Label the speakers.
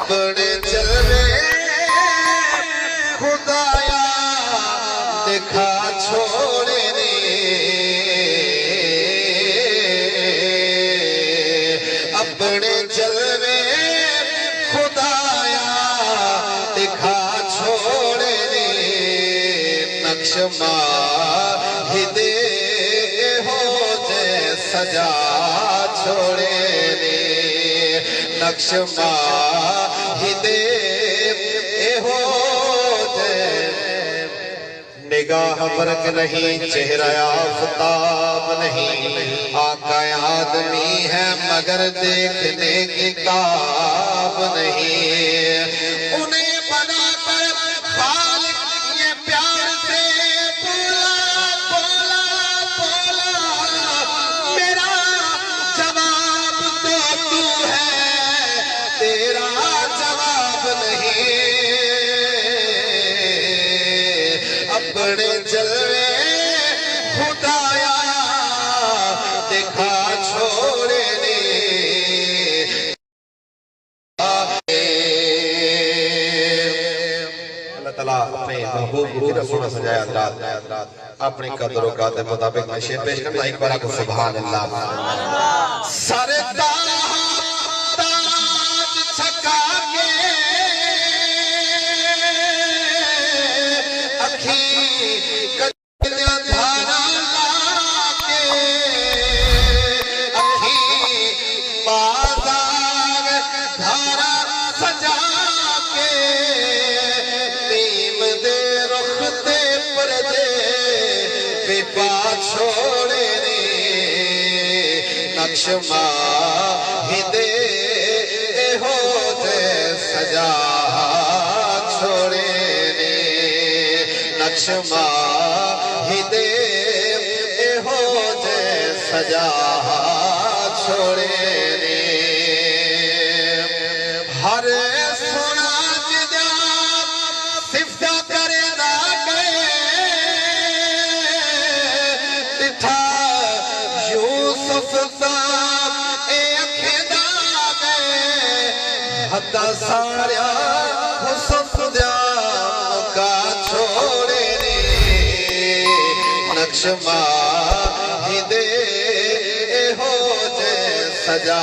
Speaker 1: اپنے جلوے خدایا دکھا چھوڑنے اپنے جلوے خدایا دکھا چھوڑنے نقش ماہی دے ہو جے سجا چھوڑنے نقش ماہی دے ہو جے نگاہ برق نہیں چہرہ آفتاب نہیں آقا آدمی ہے مگر دیکھنے کی کاب نہیں انہیں بنا کر خالق یہ پیار سے بولا میرا جواب تو تو ہے تیرا جواب نہیں اپنے جلوے خدایا دکھا چھوڑنے اللہ تعالیٰ اپنے محبوب کی رسول سجائے حضرات اپنی قدر و قادر مطابق میں شیر پیش کرتا ایک بار کو سبحان اللہ سارے تاج چھکا کے اکھی کلیاں دھارا لاکے اکھی بازار دھارا سجا کے نیم دے رخ دے پردے بے پا چھوڑنے نقش ماہی دے ہو جے سجا چھوڑنے نقش ماہی دے ہو جے سجا چھوڑنے ہر سونا جدا صفتہ کرے دا گئے تتھا یوسف صاحب اے اکھے دا گئے حتی ساریا حسن دیا مکا چھوڑنے نقش ماہی دے ہو جے سجا